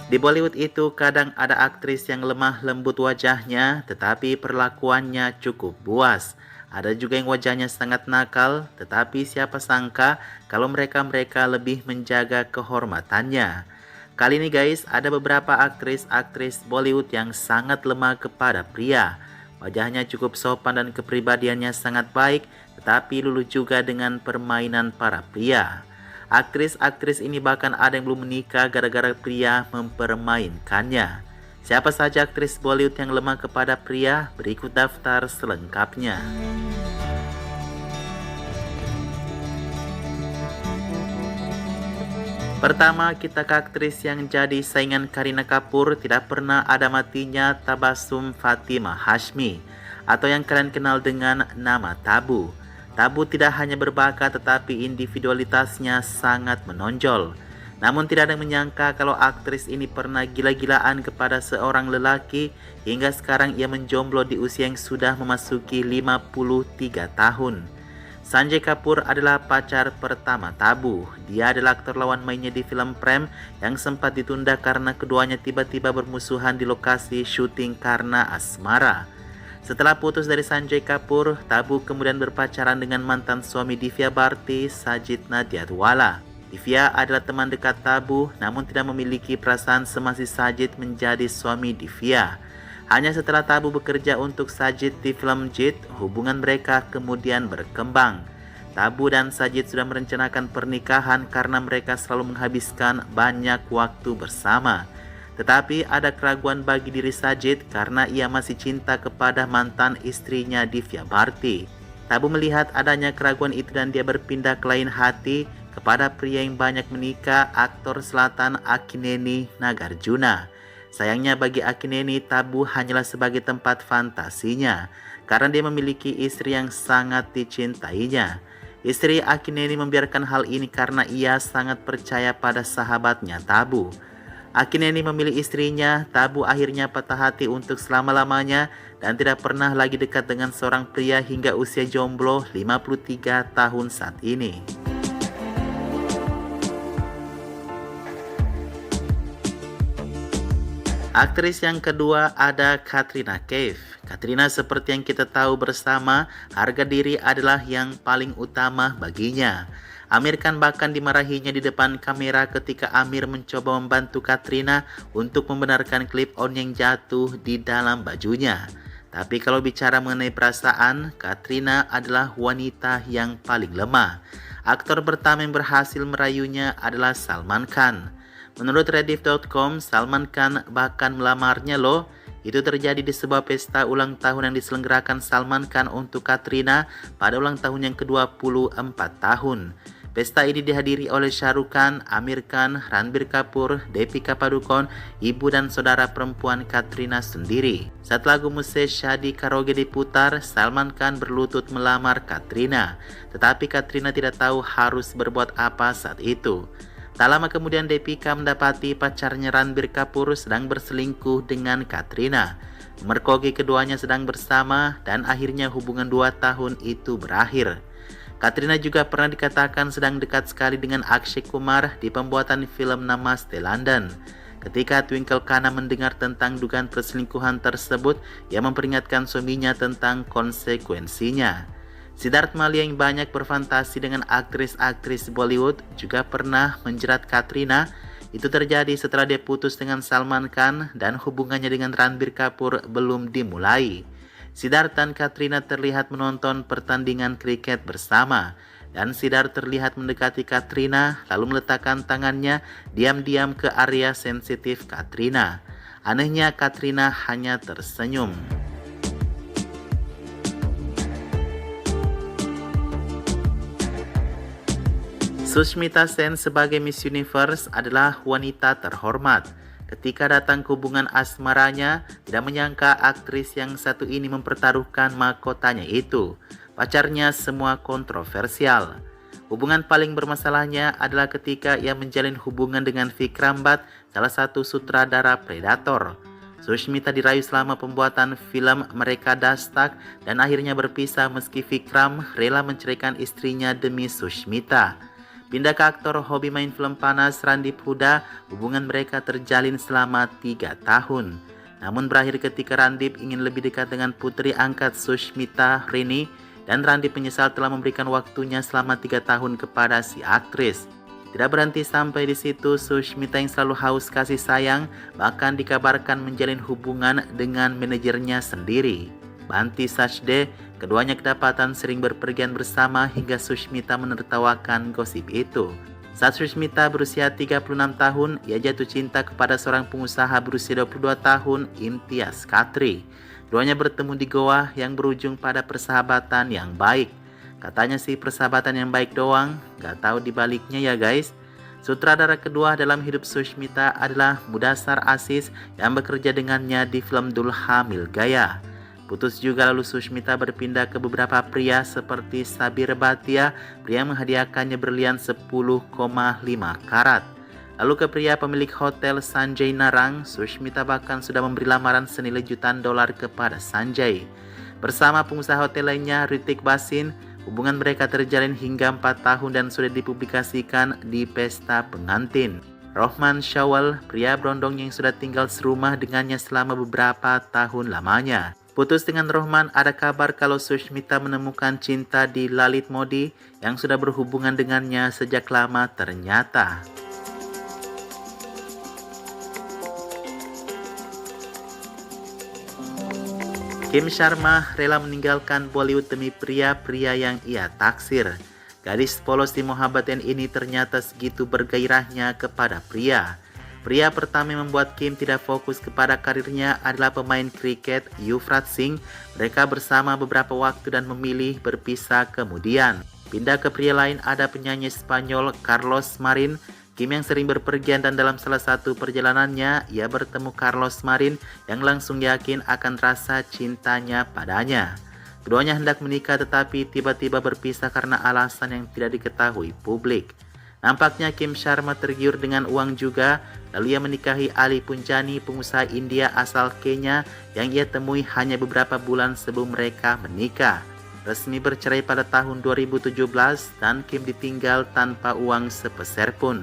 Di Bollywood itu kadang ada aktris yang lemah lembut wajahnya, tetapi perlakuannya cukup buas. Ada juga yang wajahnya sangat nakal, tetapi siapa sangka kalau mereka lebih menjaga kehormatannya. Kali ini guys, ada beberapa aktris-aktris Bollywood yang sangat lemah kepada pria. Wajahnya cukup sopan dan kepribadiannya sangat baik, tetapi luluh juga dengan permainan para pria. Aktris-aktris ini bahkan ada yang belum menikah gara-gara pria mempermainkannya. Siapa saja aktris Bollywood yang lemah kepada pria? Berikut daftar selengkapnya. Pertama, kita ke aktris yang jadi saingan Kareena Kapoor, tidak pernah ada matinya, Tabassum Fatimah Hashmi, atau yang kalian kenal dengan nama Tabu. Tabu tidak hanya berbakat tetapi individualitasnya sangat menonjol. Namun tidak ada yang menyangka kalau aktris ini pernah gila-gilaan kepada seorang lelaki hingga sekarang ia menjomblo di usia yang sudah memasuki 53 tahun. Sanjay Kapoor adalah pacar pertama Tabu. Dia adalah aktor lawan mainnya di film Prem yang sempat ditunda karena keduanya tiba-tiba bermusuhan di lokasi syuting karena asmara. Setelah putus dari Sanjay Kapoor, Tabu kemudian berpacaran dengan mantan suami Divya Bharti, Sajid Nadiadwala. Divya adalah teman dekat Tabu, namun tidak memiliki perasaan semasa Sajid menjadi suami Divya. Hanya setelah Tabu bekerja untuk Sajid di film Jeet, hubungan mereka kemudian berkembang. Tabu dan Sajid sudah merencanakan pernikahan karena mereka selalu menghabiskan banyak waktu bersama. Tetapi ada keraguan bagi diri Sajid karena ia masih cinta kepada mantan istrinya Divya Bharti. Tabu melihat adanya keraguan itu dan dia berpindah ke lain hati kepada pria yang banyak menikah, aktor selatan Akineni Nagarjuna. Sayangnya bagi Akineni, Tabu hanyalah sebagai tempat fantasinya karena dia memiliki istri yang sangat dicintainya. Istri Akineni membiarkan hal ini karena ia sangat percaya pada sahabatnya Tabu. Akineni memilih istrinya. Tabu akhirnya patah hati untuk selama-lamanya dan tidak pernah lagi dekat dengan seorang pria hingga usia jomblo 53 tahun saat ini. Aktris yang kedua ada Katrina Kaif. Katrina seperti yang kita tahu bersama, harga diri adalah yang paling utama baginya. Amir Khan bahkan dimarahinya di depan kamera ketika Amir mencoba membantu Katrina untuk membenarkan clip on yang jatuh di dalam bajunya. Tapi kalau bicara mengenai perasaan, Katrina adalah wanita yang paling lemah. Aktor pertama yang berhasil merayunya adalah Salman Khan. Menurut Rediff.com, Salman Khan bahkan melamarnya loh. Itu terjadi di sebuah pesta ulang tahun yang diselenggarakan Salman Khan untuk Katrina pada ulang tahun yang ke-24 tahun. Pesta ini dihadiri oleh Shah Rukh Khan, Amir Khan, Ranbir Kapoor, Deepika Padukone, ibu dan saudara perempuan Katrina sendiri. Saat lagu Mujhse Shaadi Karoge diputar, Salman Khan berlutut melamar Katrina. Tetapi Katrina tidak tahu harus berbuat apa saat itu. Tak lama kemudian Deepika mendapati pacarnya Ranbir Kapoor sedang berselingkuh dengan Katrina. Merkoki keduanya sedang bersama dan akhirnya hubungan 2 tahun itu berakhir. Katrina juga pernah dikatakan sedang dekat sekali dengan Akshay Kumar di pembuatan film Namaste London. Ketika Twinkle Khanna mendengar tentang dugaan perselingkuhan tersebut, ia memperingatkan suaminya tentang konsekuensinya. Siddharth Mallia yang banyak berfantasi dengan aktris-aktris Bollywood juga pernah menjerat Katrina. Itu terjadi setelah dia putus dengan Salman Khan dan hubungannya dengan Ranbir Kapoor belum dimulai. Siddharth dan Katrina terlihat menonton pertandingan kriket bersama dan Siddharth terlihat mendekati Katrina lalu meletakkan tangannya diam-diam ke area sensitif Katrina. Anehnya Katrina hanya tersenyum. Sushmita Sen sebagai Miss Universe adalah wanita terhormat. Ketika datang ke hubungan asmaranya, tidak menyangka aktris yang satu ini mempertaruhkan mahkotanya itu. Pacarnya semua kontroversial. Hubungan paling bermasalahnya adalah ketika ia menjalin hubungan dengan Vikram Bhatt, salah satu sutradara Predator. Sushmita dirayu selama pembuatan film Mereka Dastak dan akhirnya berpisah meski Vikram rela menceraikan istrinya demi Sushmita. Pindah ke aktor hobi main film panas Randip Huda, hubungan mereka terjalin selama 3 tahun. Namun berakhir ketika Randip ingin lebih dekat dengan putri angkat Sushmita Rini, dan Randip menyesal telah memberikan waktunya selama 3 tahun kepada si aktris. Tidak berhenti sampai di situ, Sushmita yang selalu haus kasih sayang bahkan dikabarkan menjalin hubungan dengan manajernya sendiri, Banti Sachdev. Keduanya kedapatan sering berpergian bersama hingga Sushmita menertawakan gosip itu. Saat Sushmita berusia 36 tahun, ia jatuh cinta kepada seorang pengusaha berusia 22 tahun, Imtiaz Khatri. Keduanya bertemu di Goa yang berujung pada persahabatan yang baik. Katanya sih persahabatan yang baik doang, gak tahu dibaliknya ya guys. Sutradara kedua dalam hidup Sushmita adalah Mudassar Aziz yang bekerja dengannya di film Dulha Mil Gaya. Putus juga lalu Sushmita berpindah ke beberapa pria seperti Sabir Bhatia, pria yang menghadiahkannya berlian 10,5 karat. Lalu ke pria pemilik hotel Sanjay Narang, Sushmita bahkan sudah memberi lamaran senilai jutaan dolar kepada Sanjay. Bersama pengusaha hotel lainnya Hrithik Bhasin, hubungan mereka terjalin hingga 4 tahun dan sudah dipublikasikan di pesta pengantin. Rohman Shawal, pria berondong yang sudah tinggal serumah dengannya selama beberapa tahun lamanya. Putus dengan Rohman, ada kabar kalau Sushmita menemukan cinta di Lalit Modi yang sudah berhubungan dengannya sejak lama ternyata. Kim Sharma rela meninggalkan Bollywood demi pria-pria yang ia taksir. Gadis polos di Mohabbaten ini ternyata segitu bergairahnya kepada pria. Pria pertama yang membuat Kim tidak fokus kepada karirnya adalah pemain kriket Yuvraj Singh. Mereka bersama beberapa waktu dan memilih berpisah kemudian. Pindah ke pria lain ada penyanyi Spanyol Carlos Marin. Kim yang sering berpergian dan dalam salah satu perjalanannya ia bertemu Carlos Marin yang langsung yakin akan rasa cintanya padanya. Keduanya hendak menikah tetapi tiba-tiba berpisah karena alasan yang tidak diketahui publik. Nampaknya Kim Sharma tergiur dengan uang juga, lalu ia menikahi Ali Punjani, pengusaha India asal Kenya yang ia temui hanya beberapa bulan sebelum mereka menikah. Resmi bercerai pada tahun 2017 dan Kim ditinggal tanpa uang sepeser pun.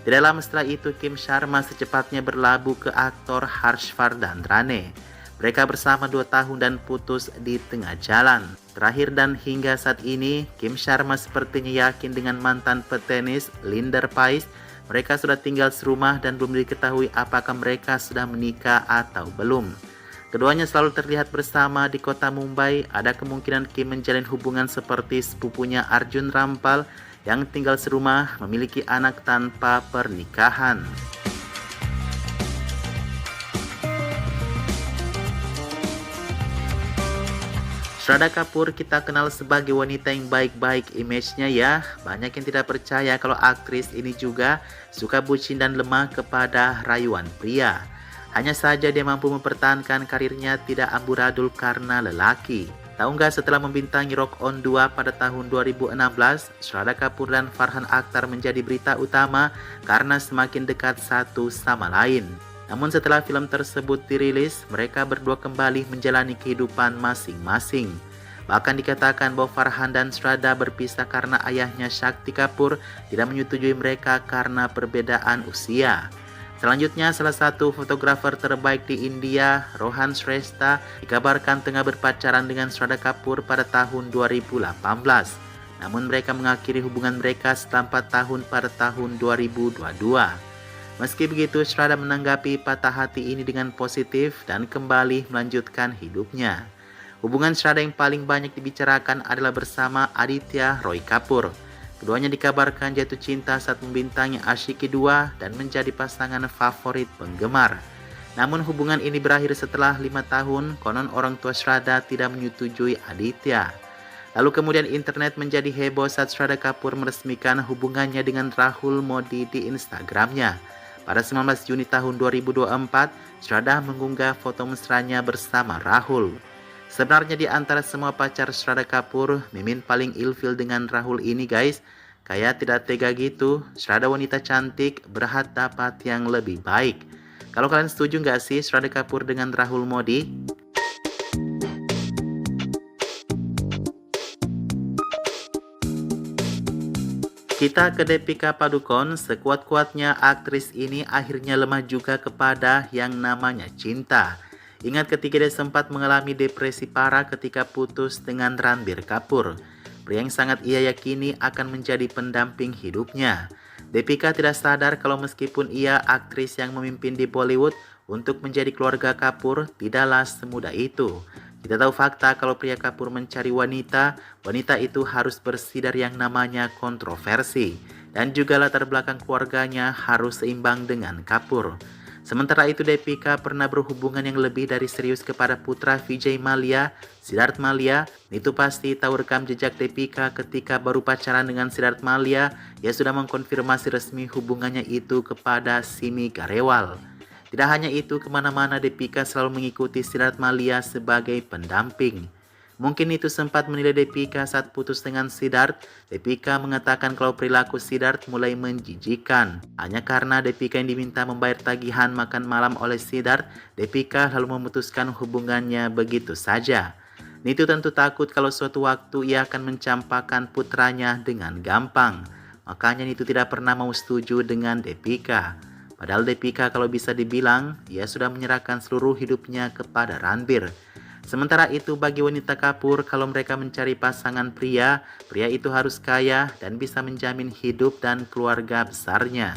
Tidak lama setelah itu Kim Sharma secepatnya berlabuh ke aktor Harshvardhan Rane. Mereka bersama 2 tahun dan putus di tengah jalan. Terakhir dan hingga saat ini, Kim Sharma sepertinya yakin dengan mantan petenis Linder Pais. Mereka sudah tinggal serumah dan belum diketahui apakah mereka sudah menikah atau belum. Keduanya selalu terlihat bersama di kota Mumbai. Ada kemungkinan Kim menjalin hubungan seperti sepupunya Arjun Rampal yang tinggal serumah memiliki anak tanpa pernikahan. Shraddha Kapoor kita kenal sebagai wanita yang baik-baik image-nya ya. Banyak yang tidak percaya kalau aktris ini juga suka bucin dan lemah kepada rayuan pria. Hanya saja dia mampu mempertahankan karirnya tidak amburadul karena lelaki. Tahu nggak, setelah membintangi Rock On 2 pada tahun 2016, Shraddha Kapoor dan Farhan Akhtar menjadi berita utama karena semakin dekat satu sama lain. Namun setelah film tersebut dirilis, mereka berdua kembali menjalani kehidupan masing-masing. Bahkan dikatakan bahwa Farhan dan Shraddha berpisah karena ayahnya Shakti Kapoor tidak menyetujui mereka karena perbedaan usia. Selanjutnya, salah satu fotografer terbaik di India, Rohan Shrestha, dikabarkan tengah berpacaran dengan Shraddha Kapoor pada tahun 2018. Namun mereka mengakhiri hubungan mereka setelah 4 tahun pada tahun 2022. Meski begitu, Shraddha menanggapi patah hati ini dengan positif dan kembali melanjutkan hidupnya. Hubungan Shraddha yang paling banyak dibicarakan adalah bersama Aditya Roy Kapoor. Keduanya dikabarkan jatuh cinta saat membintangi Aashiqui 2 dan menjadi pasangan favorit penggemar. Namun hubungan ini berakhir setelah 5 tahun, konon orang tua Shraddha tidak menyetujui Aditya. Lalu kemudian internet menjadi heboh saat Shraddha Kapoor meresmikan hubungannya dengan Rahul Modi di Instagramnya. Pada 19 Juni tahun 2024, Shraddha mengunggah foto mesranya bersama Rahul. Sebenarnya di antara semua pacar Shraddha Kapoor, Mimin paling ilfil dengan Rahul ini guys. Kayak tidak tega gitu, Shraddha wanita cantik, berhak dapat yang lebih baik. Kalau kalian setuju nggak sih Shraddha Kapoor dengan Rahul Modi? Kita ke Deepika Padukone, sekuat-kuatnya aktris ini akhirnya lemah juga kepada yang namanya cinta. Ingat ketika dia sempat mengalami depresi parah ketika putus dengan Ranbir Kapoor, pria yang sangat ia yakini akan menjadi pendamping hidupnya. Deepika tidak sadar kalau meskipun ia aktris yang memimpin di Bollywood, untuk menjadi keluarga Kapoor tidaklah semudah itu. Kita tahu fakta kalau pria Kapoor mencari wanita, wanita itu harus bersih dari yang namanya kontroversi. Dan juga latar belakang keluarganya harus seimbang dengan Kapoor. Sementara itu Deepika pernah berhubungan yang lebih dari serius kepada putra Vijay Mallya, Siddharth Mallya. Itu pasti tahu rekam jejak Deepika ketika baru pacaran dengan Siddharth Mallya, ia sudah mengkonfirmasi resmi hubungannya itu kepada Simi Garewal. Tidak hanya itu, kemana-mana Deepika selalu mengikuti Siddharth Mallya sebagai pendamping. Mungkin itu sempat menilai Deepika saat putus dengan Siddharth. Deepika mengatakan kalau perilaku Siddharth mulai menjijikan. Hanya karena Deepika yang diminta membayar tagihan makan malam oleh Siddharth, Deepika lalu memutuskan hubungannya begitu saja. Nitu tentu takut kalau suatu waktu ia akan mencampakkan putranya dengan gampang. Makanya Nitu tidak pernah mau setuju dengan Deepika. Padahal Deepika kalau bisa dibilang, ia sudah menyerahkan seluruh hidupnya kepada Ranbir. Sementara itu bagi wanita Kapoor, kalau mereka mencari pasangan pria, pria itu harus kaya dan bisa menjamin hidup dan keluarga besarnya.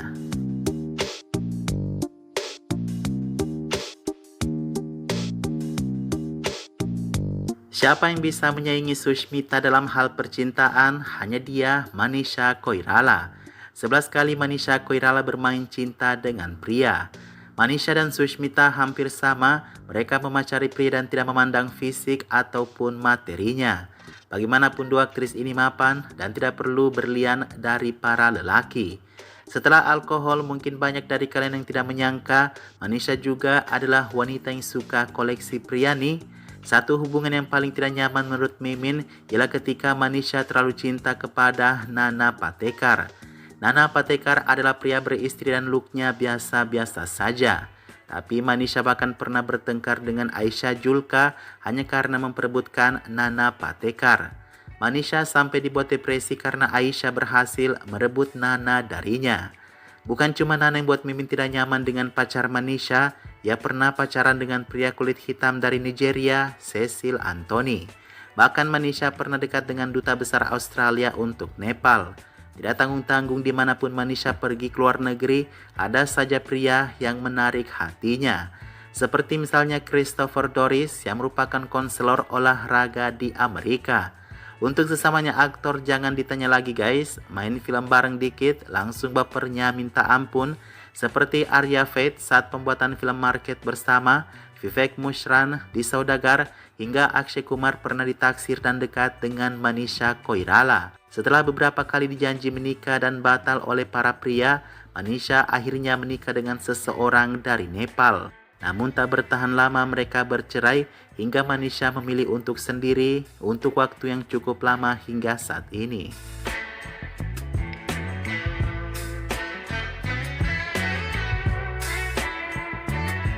Siapa yang bisa menyaingi Sushmita dalam hal percintaan? Hanya dia, Manisha Koirala. 11 kali Manisha Koirala bermain cinta dengan pria. Manisha dan Sushmita hampir sama, mereka memacari pria dan tidak memandang fisik ataupun materinya. Bagaimanapun dua aktris ini mapan dan tidak perlu berlian dari para lelaki. Setelah alkohol, mungkin banyak dari kalian yang tidak menyangka, Manisha juga adalah wanita yang suka koleksi pria nih. Satu hubungan yang paling tidak nyaman menurut Mimin ialah ketika Manisha terlalu cinta kepada Nana Patekar. Nana Patekar adalah pria beristri dan looknya biasa-biasa saja. Tapi Manisha bahkan pernah bertengkar dengan Ayesha Julka hanya karena memperebutkan Nana Patekar. Manisha sampai dibuat depresi karena Ayesha berhasil merebut Nana darinya. Bukan cuma Nana yang buat Mimin tidak nyaman dengan pacar Manisha, ia pernah pacaran dengan pria kulit hitam dari Nigeria, Cecil Anthony. Bahkan Manisha pernah dekat dengan duta besar Australia untuk Nepal. Tidak tanggung-tanggung dimanapun Manisha pergi ke luar negeri, ada saja pria yang menarik hatinya. Seperti misalnya Christopher Doris yang merupakan konselor olahraga di Amerika. Untuk sesamanya aktor jangan ditanya lagi guys, main film bareng dikit langsung bapernya minta ampun. Seperti Arya Faith saat pembuatan film Market bersama, Vivek Mushran di Saudagar, hingga Akshay Kumar pernah ditaksir dan dekat dengan Manisha Koirala. Setelah beberapa kali dijanji menikah dan batal oleh para pria, Manisha akhirnya menikah dengan seseorang dari Nepal. Namun tak bertahan lama mereka bercerai hingga Manisha memilih untuk sendiri untuk waktu yang cukup lama hingga saat ini.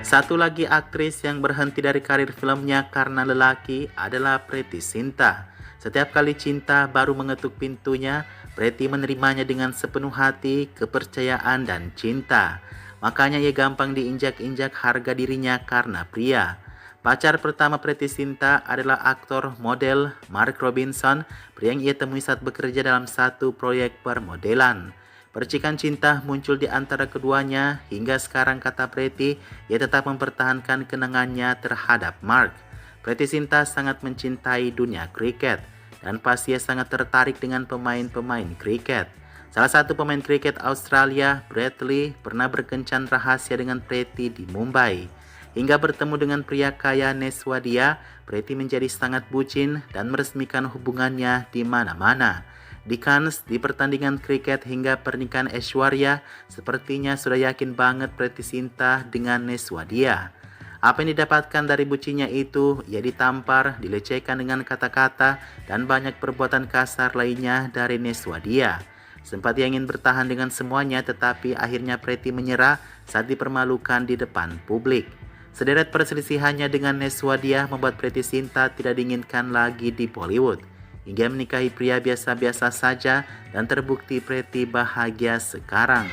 Satu lagi aktris yang berhenti dari karir filmnya karena lelaki adalah Preity Zinta. Setiap kali cinta baru mengetuk pintunya, Preity menerimanya dengan sepenuh hati, kepercayaan, dan cinta. Makanya ia gampang diinjak-injak harga dirinya karena pria. Pacar pertama Preity Zinta adalah aktor model Mark Robinson, pria yang ia temui saat bekerja dalam satu proyek permodelan. Percikan cinta muncul di antara keduanya hingga sekarang kata Preity, ia tetap mempertahankan kenangannya terhadap Mark. Preity Zinta sangat mencintai dunia kriket dan pasti ia sangat tertarik dengan pemain-pemain kriket. Salah satu pemain kriket Australia, Brett Lee, pernah berkencan rahasia dengan Preity di Mumbai. Hingga bertemu dengan pria kaya Neswadia, Preity menjadi sangat bucin dan meresmikan hubungannya di mana-mana. Di Cannes, di pertandingan kriket hingga pernikahan Aishwarya, sepertinya sudah yakin banget Preity Zinta dengan Neswadia. Apa yang didapatkan dari bucinya itu, ia ditampar, dilecehkan dengan kata-kata, dan banyak perbuatan kasar lainnya dari Neswadia. Sempat ia ingin bertahan dengan semuanya, tetapi akhirnya Preity menyerah saat dipermalukan di depan publik. Sederet perselisihannya dengan Neswadia membuat Preity Zinta tidak diinginkan lagi di Bollywood. hingga menikahi pria biasa-biasa saja dan terbukti Pretty bahagia sekarang.